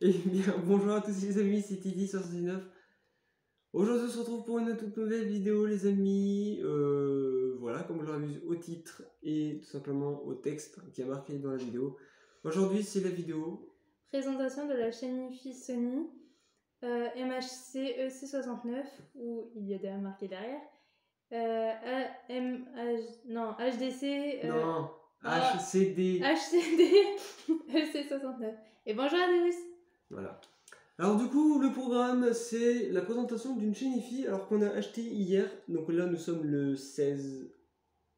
Et bien, bonjour à tous les amis, c'est Titi69. Aujourd'hui, on se retrouve pour une toute nouvelle vidéo, les amis. Voilà, comme je l'avais vu au titre et tout simplement au texte qui est marqué dans la vidéo. Aujourd'hui, c'est la vidéo. Présentation de la chaîne IFI Sony MHC EC69, où il y a déjà marqué derrière. HDC. Non, HCD. HCD EC69. Et bonjour à tous. Voilà. Alors du coup, le programme, c'est la présentation d'une chaîne IFI, alors qu'on a acheté hier. Donc là, nous sommes le 16.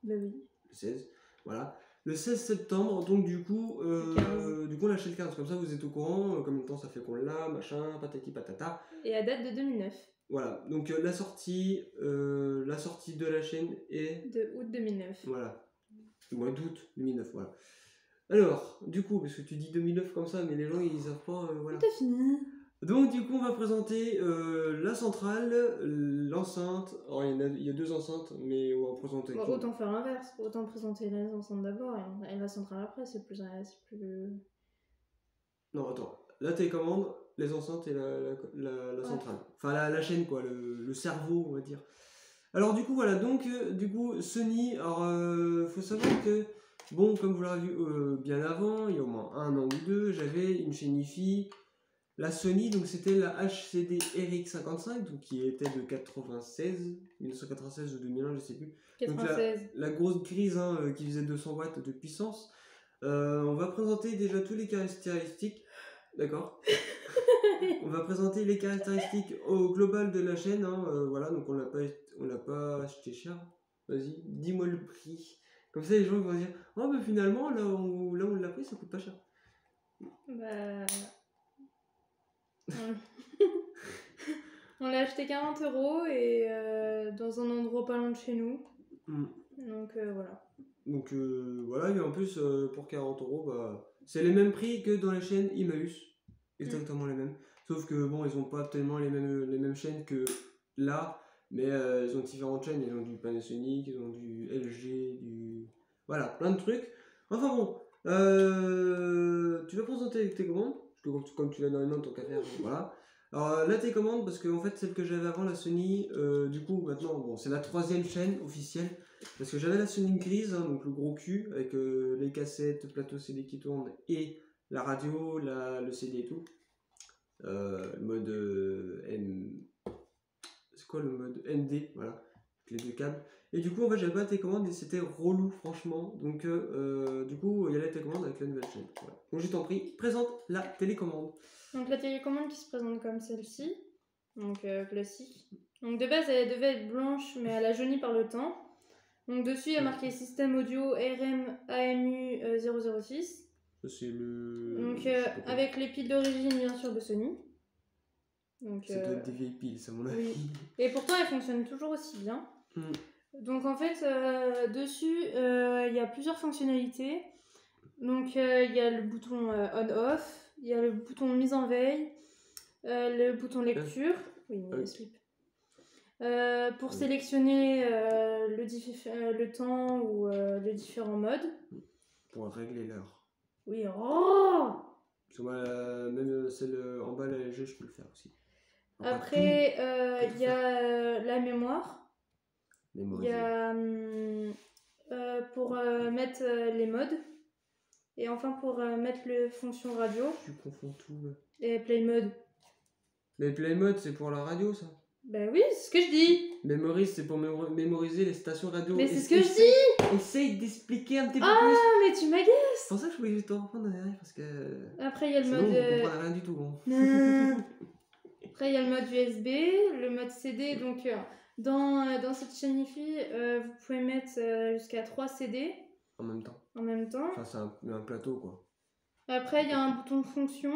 Bah oui. Le 16, voilà. Le 16 septembre, donc du coup, on l'a acheté le 15. Comme ça, vous êtes au courant, combien de temps ça fait qu'on l'a, machin, patati patata. Et à date de 2009. Voilà, donc la sortie de la chaîne est... De août 2009. Voilà, le mois d'août 2009, voilà. Alors, du coup, parce que tu dis 2009 comme ça, mais les gens, ils savent pas, voilà. T'as fini. Donc du coup, on va présenter la centrale, l'enceinte. Alors il y a deux enceintes, mais on va présenter... Bon, autant faire l'inverse, autant présenter les enceintes d'abord et la centrale après, c'est plus... Non, attends. La télécommande, les enceintes et la centrale. Enfin, la chaîne, quoi, le cerveau, on va dire. Alors, du coup, voilà. Donc, du coup, Sony, alors, faut savoir que, bon, comme vous l'avez vu bien avant, il y a au moins un an ou deux, j'avais une chaîne IFI. La Sony, donc c'était la HCD RX55, donc qui était de 1996 ou 2001, je sais plus. 96. Donc la grosse grise qui faisait 200 watts de puissance. On va présenter déjà tous les caractéristiques, d'accord. On va présenter les caractéristiques au global de la chaîne, voilà, donc on l'a pas acheté cher. Vas-y, dis-moi le prix. Comme ça, les gens vont dire, oh, mais finalement, là où on l'a pris, ça coûte pas cher. Bah... On l'a acheté 40 € et dans un endroit pas loin de chez nous. Donc voilà. Donc voilà, et en plus pour 40 €, bah, c'est les mêmes prix que dans les chaînes Emmaüs. Exactement les mêmes. Sauf que bon, ils ont pas tellement les mêmes chaînes que là, mais ils ont différentes chaînes. Ils ont du Panasonic, ils ont du LG, voilà, plein de trucs. Enfin bon, tu vas présenter tes commandes, parce que comme tu l'as dans les mains, ton café, voilà. Alors là, tes commandes, parce que en fait, celle que j'avais avant, la Sony, du coup, maintenant, bon, c'est la 3e chaîne officielle. Parce que j'avais la Sony grise, donc le gros cul, avec les cassettes, plateau CD qui tourne, et la radio, le CD et tout. Le mode c'est quoi le mode ND, voilà, avec les deux câbles. Et du coup, en fait, j'avais pas la télécommande et c'était relou, franchement. Donc, du coup, il y a la télécommande avec la nouvelle chaîne. Voilà. Donc, je t'en prie, présente la télécommande. Donc, la télécommande qui se présente comme celle-ci, donc classique. Donc, de base, elle devait être blanche, mais elle a jauni par le temps. Donc, dessus, il y a marqué système audio RM AMU 006. C'est le. Donc, avec les piles d'origine, bien sûr, de Sony. Donc, ça doit être des vieilles piles, ça, mon avis. Oui. Et pourtant, elles fonctionnent toujours aussi bien. Donc, en fait, dessus, il y a plusieurs fonctionnalités. Donc, il y a le bouton on-off, il y a le bouton mise en veille, le bouton lecture. Oui, slip. Pour sélectionner le temps ou les différents modes. Pour régler l'heure. Oui, oh! Parce que moi, même celle en bas, la LG, je peux le faire aussi. Alors, après, il y a la mémoire. Il y a pour mettre les modes. Et enfin pour mettre les fonctions radio. Tu confonds tout. Et play mode. Mais play mode, c'est pour la radio, ça. Bah oui, c'est ce que je dis. Memory, c'est pour mémoriser les stations radio. Mais c'est ce que je dis. Essaye d'expliquer un petit peu plus. Ah, mais tu m'agaces. C'est pour ça que je voulais te reprendre derrière, parce que... Après, il y a le sinon, mode... on comprend rien du tout. Hein. Après, il y a le mode USB, le mode CD. Donc, dans cette chaîne IFI, vous pouvez mettre jusqu'à 3 CD. En même temps. En même temps. Enfin, c'est un plateau, quoi. Après, il y a un bouton fonction.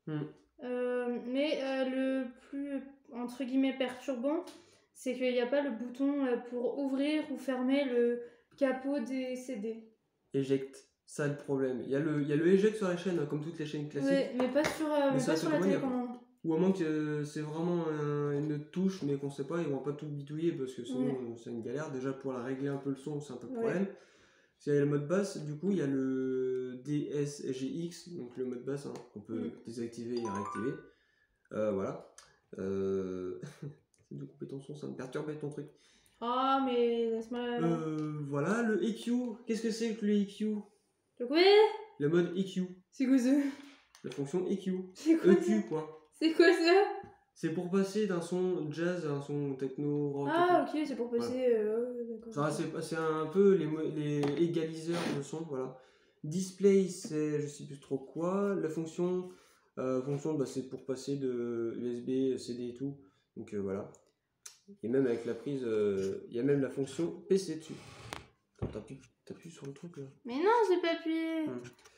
Mais le plus, entre guillemets, perturbant, c'est qu'il n'y a pas le bouton pour ouvrir ou fermer le capot des CD. Eject, ça le problème. Il y a le eject sur la chaîne, comme toutes les chaînes classiques. Ouais, mais pas sur la télécommande. Ou à moins que c'est vraiment une touche, mais qu'on sait pas, ils vont pas tout bitouiller parce que sinon c'est une galère. Déjà pour la régler un peu le son, c'est un peu le problème. Il y a le mode basse, du coup il y a le DS SGX, donc le mode basse, hein, qu'on peut désactiver et réactiver. Voilà. C'est de couper ton son, ça me perturbe ton truc. Ah, mais laisse-moi. Voilà, le EQ. Qu'est-ce que c'est que le EQ? Le quoi? Le mode EQ. C'est quoi ça? La fonction EQ. C'est quoi EQ, ça? quoi. C'est quoi ça? C'est pour passer d'un son jazz à un son techno, rock. Ah, ok, c'est pour passer. Voilà. C'est un peu les égaliseurs de son, voilà. Display, c'est je sais plus trop quoi. La fonction, bah, c'est pour passer de USB, CD et tout. Donc voilà. Et même avec la prise, il y a même la fonction PC dessus. T'appuies sur le truc là. Mais non, j'ai pas appuyé.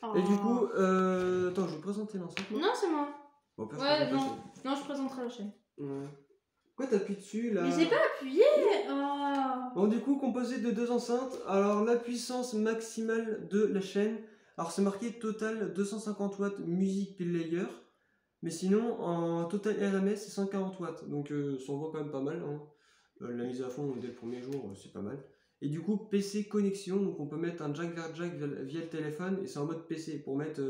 Oh. Et du coup, attends, je vais présenter l'ensemble. Non, c'est moi. Bon, ouais, non, je présenterai la chaîne. Ouais. Pourquoi t'appuies dessus là? Mais j'ai pas appuyé. Bon, du coup, composé de 2 enceintes. Alors, la puissance maximale de la chaîne. Alors, c'est marqué total 250 watts music player. Mais sinon, en total RMS, c'est 140 watts. Donc, ça envoie quand même pas mal. Hein. La mise à fond dès le premier jour, c'est pas mal. Et du coup, PC connexion. Donc, on peut mettre un jack vers jack via le téléphone. Et c'est en mode PC. Pour mettre,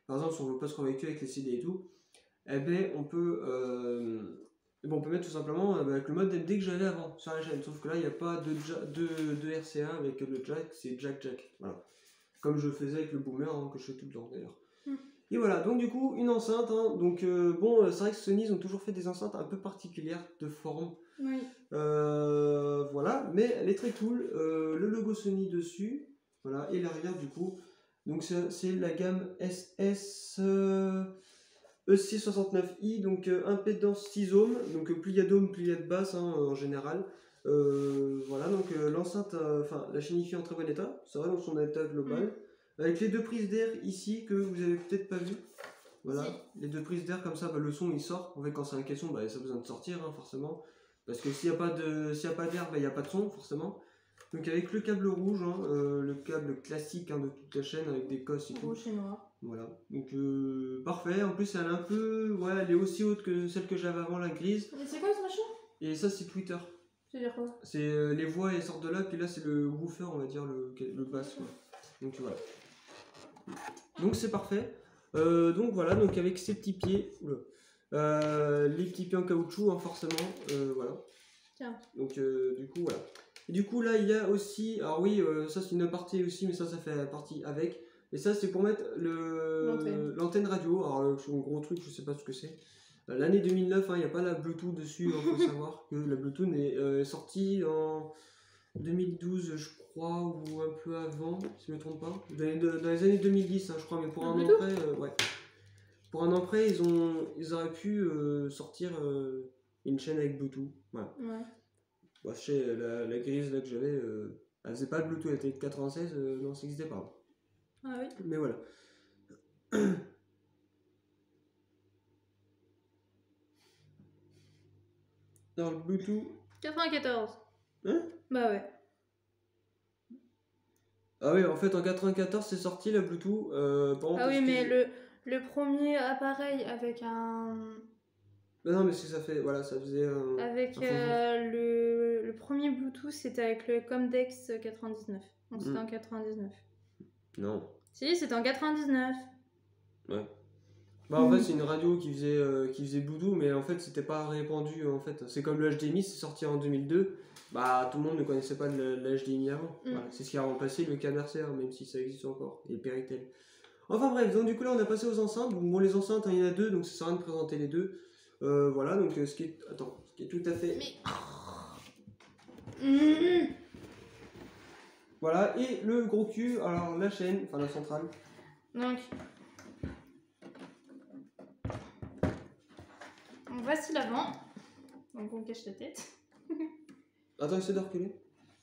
par exemple, si on veut pas se convaincre avec les CD et tout, eh ben, on peut mettre tout simplement avec le mode MD que j'avais avant sur la chaîne. Sauf que là, il n'y a pas de RCA avec le jack, c'est jack. Voilà. Comme je faisais avec le boomer, hein, que je fais tout le temps d'ailleurs. Et voilà, donc du coup, une enceinte. Hein, donc bon, c'est vrai que Sony, ils ont toujours fait des enceintes un peu particulières de forme. Oui. Voilà, mais elle est très cool. Le logo Sony dessus. Voilà, et l'arrière du coup. Donc c'est la gamme SS EC69i, donc impédance 6 ohms. Donc plus il y a d'ohms, plus il y a de basse hein, en général. Voilà, donc l'enceinte, la chaîne hi-fi en très bon état. Ça va dans son état global. Avec les deux prises d'air ici que vous avez peut-être pas vu. Voilà, les deux prises d'air comme ça, bah, le son il sort. En fait, quand c'est un caisson, bah, ça a besoin de sortir hein, forcément. Parce que s'il n'y a pas d'air, bah, il n'y a pas de son forcément. Donc avec le câble rouge, hein, le câble classique hein, de toute la chaîne avec des cosses et tout. Rouge et noir. Voilà, donc parfait. En plus, elle est un peu, ouais, elle est aussi haute que celle que j'avais avant, la grise. Et c'est quoi ce machin? Et ça, c'est Twitter. C'est-à-dire quoi? C'est les voix elles sortent de là, puis là c'est le woofer, on va dire le bass. Quoi. Donc voilà. Donc c'est parfait. Donc voilà, donc avec ces petits pieds, les petits pieds en caoutchouc, hein, forcément, voilà. Tiens. Donc du coup voilà. Et du coup là il y a aussi, alors oui, ça c'est une partie aussi, mais ça fait partie avec. Et ça c'est pour mettre l'antenne radio. Alors c'est un gros truc, je sais pas ce que c'est. L'année 2009, il n'y a pas la Bluetooth dessus, il faut savoir que la Bluetooth est sortie en 2012 je crois, ou un peu avant, si je ne me trompe pas. Dans les années 2010 hein, je crois, mais pour un an près, ouais. Pour un an près, ils auraient pu sortir une chaîne avec Bluetooth. Voilà. Ouais. Bah, chez la grise là que j'avais, elle faisait pas de Bluetooth, elle était de 96, non, ça n'existait pas. Ah oui. Mais voilà. Dans le Bluetooth. 94. Hein? Bah ouais. Ah oui, en fait en 94 c'est sorti la Bluetooth. Ah oui, mais le premier appareil avec un... Non, mais ce que ça fait, voilà, ça faisait avec le premier Bluetooth, c'était avec le Comdex 99. Donc c'était en 99. Non. Si, c'était en 99. Ouais. Bah en fait c'est une radio qui faisait Bluetooth, mais en fait c'était pas répandu en fait. C'est comme le HDMI, c'est sorti en 2002. Bah tout le monde ne connaissait pas le HDMI avant. Voilà. C'est ce qui a remplacé le câble RCA, même si ça existe encore, et le Péritel. Enfin bref, donc du coup là on a passé aux enceintes. Bon les enceintes, il y en a deux, donc ça sert à rien de présenter les deux. Voilà, donc ce qui est tout à fait... Voilà, et le gros cul, alors la chaîne, enfin la centrale. Donc voici l'avant. Donc on cache la tête. Attends, essaie de reculer.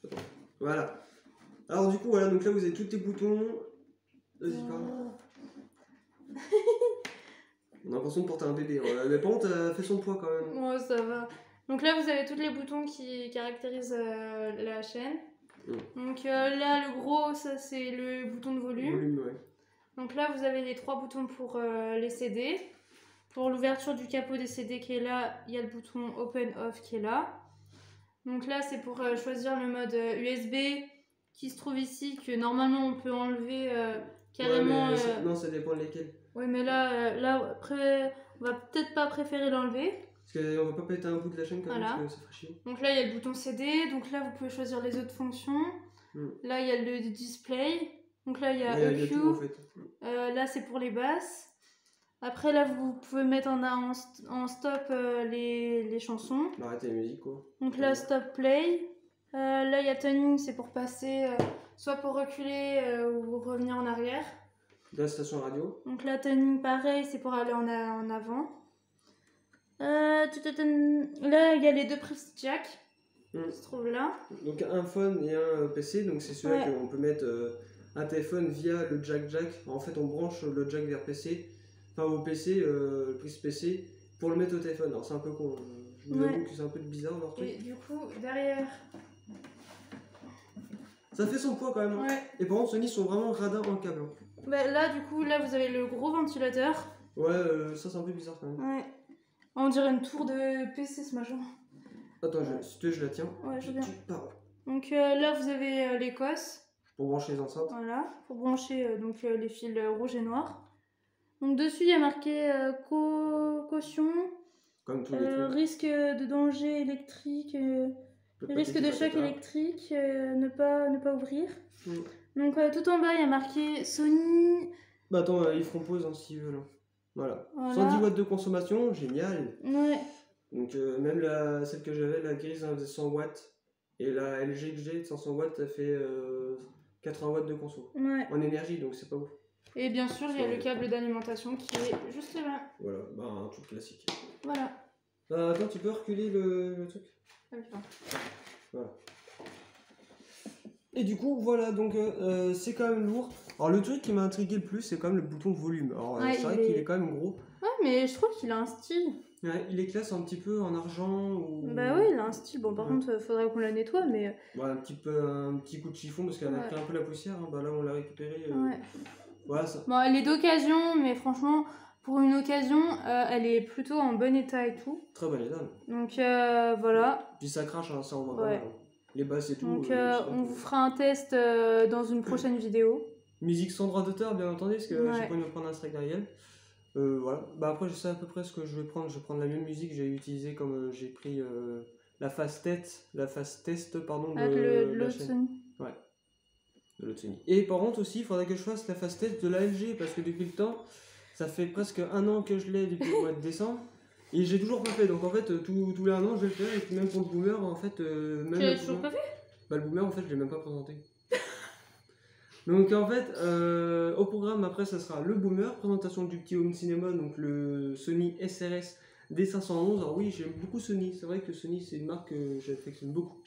Attends. Voilà. Alors du coup, voilà, donc là vous avez tous les boutons. Vas-y, parle. On a l'impression de porter un bébé. Mais par contre, elle fait son poids quand même. Ouais, ça va. Donc là, vous avez tous les boutons qui caractérisent la chaîne. Donc là, le gros, ça c'est le bouton de volume. Ouais. Donc là, vous avez les 3 boutons pour les CD. Pour l'ouverture du capot des CD qui est là, il y a le bouton Open Off qui est là. Donc là, c'est pour choisir le mode USB qui se trouve ici, que normalement on peut enlever carrément. Ouais, mais non, ça dépend de lesquels. Ouais, mais là après, on va peut-être pas préférer l'enlever. Parce qu'on va pas péter un bout de la chaîne quand même, Voilà. parce que ça ferait chier. Donc là, il y a le bouton CD. Donc là, vous pouvez choisir les autres fonctions. Là, il y a le display. Donc là, il y a EQ. Tout, en fait. Là, c'est pour les basses. Après, là, vous pouvez mettre en stop les chansons. Arrêtez la musique, quoi. Donc là, stop play. Là, il y a tuning, c'est pour passer, soit pour reculer ou revenir en arrière. La station radio. Donc là, tuning, pareil, c'est pour aller en avant. Là, il y a les 2 prises jack qui se trouvent là. Donc un phone et un PC, donc c'est celui-là qu'on peut mettre un téléphone via le jack. En fait, on branche le jack vers PC, enfin au PC, le prise PC, pour le mettre au téléphone. Alors c'est un peu con, je vous avoue que c'est un peu bizarre leur truc. Et du coup, derrière... Ça fait son poids quand même. Ouais. Et par contre, Sony sont vraiment radins en câble. Bah, là, du coup, là, vous avez le gros ventilateur. Ouais, ça c'est un peu bizarre quand même. Ouais. On dirait une tour de PC ce machin. Attends, si tu veux, je la tiens. Ouais, je veux bien. Donc là, vous avez les COS. Pour brancher les enceintes. Voilà, pour brancher les fils rouges et noirs. Donc dessus, il y a marqué caution, comme tous les trucs. Risque de danger électrique, risque de choc électrique, ne pas ouvrir. Donc tout en bas, il y a marqué Sony. Bah attends, ils feront pause s'ils veulent. Voilà. 110 watts de consommation, génial. Ouais. Donc même celle que j'avais, la grise, elle faisait 100 watts. Et la LG que j'ai de 500 watts, ça fait 80 watts de conso. Ouais. En énergie, donc c'est pas ouf. Et bien sûr, il y a le câble d'alimentation qui est juste là-bas. Voilà, bah un truc classique. Voilà. Attends, tu peux reculer le truc? Voilà. Et du coup, voilà, donc c'est quand même lourd. Alors le truc qui m'a intrigué le plus, c'est quand même le bouton volume. Alors c'est vrai qu'il est quand même gros. Ouais, mais je trouve qu'il a un style. Ouais, il est classe un petit peu en argent ou... Bah ouais, il a un style. Bon, par contre, faudrait qu'on la nettoie, mais... Ouais, un petit coup de chiffon parce qu'elle a pris un peu la poussière. Hein. Bah là, on l'a récupéré. Ouais. Voilà, ça. Bon, elle est d'occasion, mais franchement, pour une occasion, elle est plutôt en bon état et tout. Très bon état. Donc voilà. Puis ça crache, hein, ça on voit pas mal. Hein. Les basses et tout. Donc on vous fera un test dans une prochaine vidéo. Musique sans droit d'auteur, bien entendu, parce que j'ai pas envie de me prendre un strike derrière. Voilà. Bah après, je sais à peu près ce que je vais prendre. Je vais prendre la même musique que j'ai utilisée comme j'ai pris la phase test, pardon, de la chaîne. Sony. Ouais. De l'autre Sony. Et par contre aussi, il faudrait que je fasse la phase test de la LG, parce que depuis le temps, ça fait presque 1 an que je l'ai depuis le mois de décembre. Et j'ai toujours pas fait, donc en fait, tous les 1 an, je vais le faire, et puis même pour le boomer, en fait... Tu l'as toujours pas fait? Bah le boomer, en fait, je l'ai même pas présenté. Donc en fait, au programme, après, ça sera le boomer, présentation du petit home cinéma, donc le Sony SRS D511. Alors oui, j'aime beaucoup Sony, c'est vrai que Sony, c'est une marque que j'affectionne beaucoup.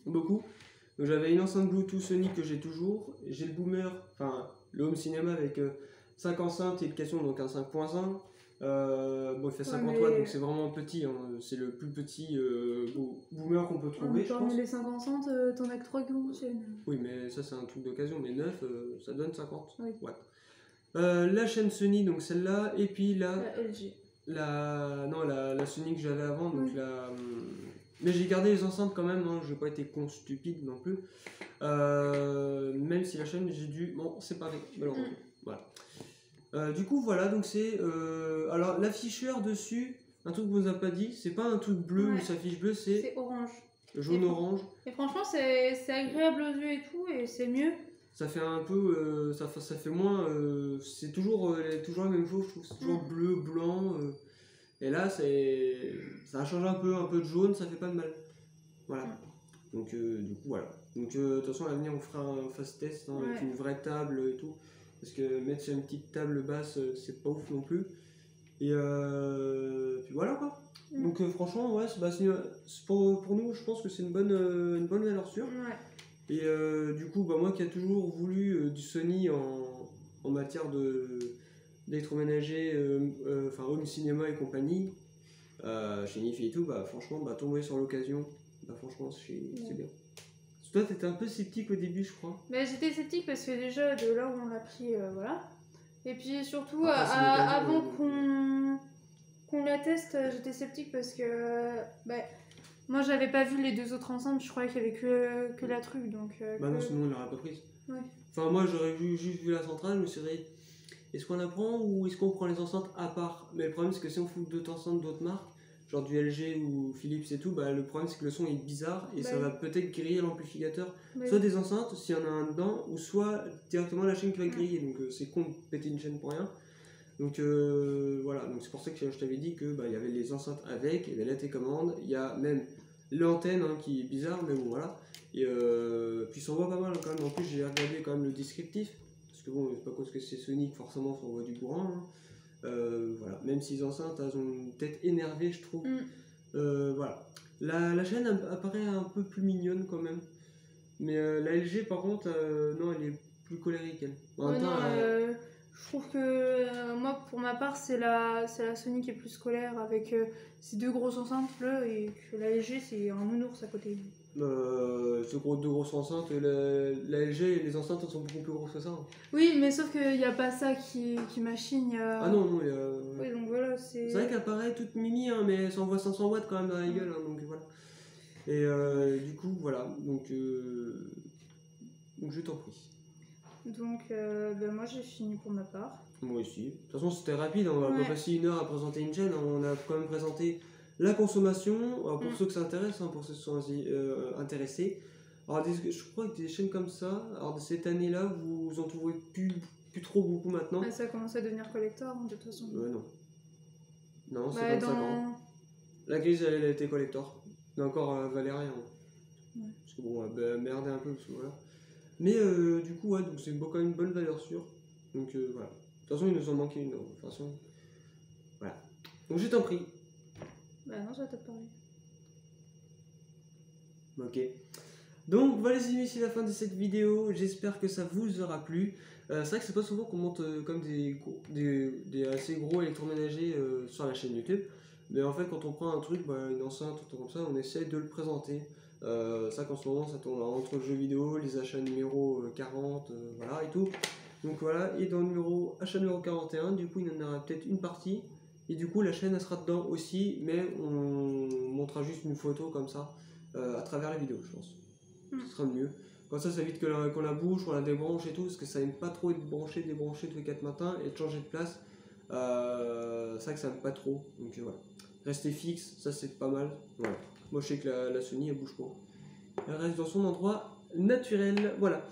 Beaucoup. Donc j'avais une enceinte Bluetooth Sony que j'ai toujours, j'ai le boomer, enfin le home cinéma avec 5 enceintes et éducation, donc un 5.5. Bon, il fait 50 watts, donc c'est vraiment petit, hein. C'est le plus petit boomer qu'on peut trouver. Parmi les 5 enceintes, t'en as que 3 qui fonctionnent. Oui, mais ça c'est un truc d'occasion, mais 9, ça donne 50 watts. La chaîne Sony, donc celle-là, et puis la LG. La Sony que j'avais avant, donc mais j'ai gardé les enceintes quand même, hein, je n'ai pas été con stupide non plus. Même si la chaîne, j'ai dû m'en séparer, malheureusement. Voilà. Du coup, voilà, donc c'est. Alors, l'afficheur dessus, un truc qu'on vous a pas dit, c'est pas un truc bleu où ça affiche bleu, c'est orange. Jaune-orange. Et franchement, c'est agréable aux yeux et tout, et c'est mieux. Ça fait un peu. Ça fait moins. C'est toujours la même chose, je trouve. C'est toujours bleu, blanc. Et là, ça change un peu de jaune, ça fait pas de mal. Voilà. Donc, du coup, voilà. Donc, de toute façon, à l'avenir, on fera un fast test avec une vraie table et tout. Parce que mettre sur une petite table basse, c'est pas ouf non plus. Et puis voilà quoi. Donc, franchement, ouais, pour nous, je pense que c'est une bonne valeur sûre. Et du coup, moi qui ai toujours voulu du Sony en matière d'électroménager, enfin home cinéma et compagnie, chez Nifi et tout, franchement, tomber sur l'occasion, franchement, c'est bien. Toi, t'étais un peu sceptique au début, je crois. J'étais sceptique parce que déjà, de là où on l'a pris, voilà. Et puis surtout, avant qu'on la teste, j'étais sceptique parce que moi, j'avais pas vu les 2 autres ensemble, je croyais qu'il y avait que la truc, donc... non, sinon, on l'aurait pas prise. Ouais. Enfin, moi, j'aurais juste vu la centrale, je me suis dit, est-ce qu'on la prend ou est-ce qu'on prend les enceintes à part? Mais le problème, c'est que si on fout d'autres enceintes d'autres marques, genre du LG ou Philips et tout, bah, le problème, c'est que le son est bizarre et ça va peut-être griller l'amplificateur. Soit des enceintes, s'il y en a un dedans, ou soit directement la chaîne qui va griller. Donc, c'est con de péter une chaîne pour rien. Donc voilà, donc c'est pour ça que je t'avais dit que y avait les enceintes avec, il y avait la télécommande, il y a même l'antenne qui est bizarre, mais bon voilà. Et puis ça envoie pas mal quand même. En plus j'ai regardé quand même le descriptif, parce que bon, c'est pas cause que c'est Sony que forcément ça envoie du courant. Voilà, même si les enceintes elles ont une tête énervée, je trouve. Voilà. La chaîne apparaît un peu plus mignonne quand même. Mais la LG par contre, non, elle est plus colérique elle. En même temps, je trouve que moi, pour ma part, c'est la Sony qui est plus scolaire avec ces deux grosses enceintes là, et que la LG c'est un nounours à côté. Deux grosses enceintes, la LG, les enceintes sont beaucoup plus grosses que ça. Oui, mais sauf qu'il n'y a pas ça qui machine. Ah non, Oui, donc voilà, c'est. C'est vrai qu'elle paraît toute mimi, hein, mais ça envoie 500 watts quand même dans la gueule, hein, donc voilà. Et du coup, voilà, donc je t'en prie. Donc, moi j'ai fini pour ma part. Moi aussi. De toute façon, c'était rapide, on va pas passer 1 heure à présenter une chaîne, on a quand même présenté la consommation, alors pour ceux que ça intéresse, pour ceux qui sont intéressés. Alors, je crois que des chaînes comme ça, alors de cette année-là, vous en trouverez plus trop beaucoup maintenant. Ça commence à devenir collector, de toute façon. Non. Non, c'est 25 ans. La grise, elle a été collector. Mais encore, elle valait rien. Parce que bon, elle merdait un peu, parce que voilà. Mais du coup, ouais, donc c'est quand même une bonne valeur sûre. Donc voilà. De toute façon, il nous en manquait une. De toute façon, voilà. Donc je t'en prie. Bah non, ça t'a parlé. Ok. Donc voilà les amis, c'est la fin de cette vidéo. J'espère que ça vous aura plu. C'est vrai que c'est pas souvent qu'on monte comme des assez gros électroménagers sur la chaîne YouTube. Mais en fait, quand on prend un truc, une enceinte, tout comme ça, on essaie de le présenter. Ça qu'en ce moment, ça tourne entre le jeu vidéo, les achats numéro 40, voilà et tout. Donc voilà, et dans le achat numéro 41, du coup, il y en aura peut-être une partie. Et du coup, la chaîne, elle sera dedans aussi, mais on montrera juste une photo comme ça, à travers la vidéo, je pense. Ce sera mieux. Comme ça évite qu'on la bouge, qu'on la débranche et tout, parce que ça aime pas trop être branché, débranché tous les 4 matins et de changer de place. C'est vrai que ça aime pas trop. Donc voilà. Rester fixe, ça c'est pas mal. Voilà. Moi je sais que la Sony elle bouge pas. Elle reste dans son endroit naturel. Voilà.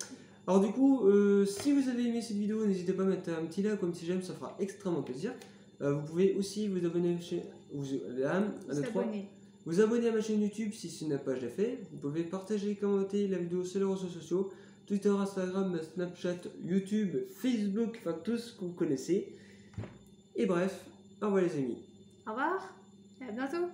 Alors du coup, si vous avez aimé cette vidéo, n'hésitez pas à mettre un petit like ou un petit j'aime, ça fera extrêmement plaisir. Vous pouvez aussi vous abonner vous abonner à ma chaîne YouTube si ce n'est pas déjà fait. Vous pouvez partager et commenter la vidéo sur les réseaux sociaux. Twitter, Instagram, Snapchat, YouTube, Facebook, enfin tout ce que vous connaissez. Et bref, au revoir les amis. Au revoir et à bientôt.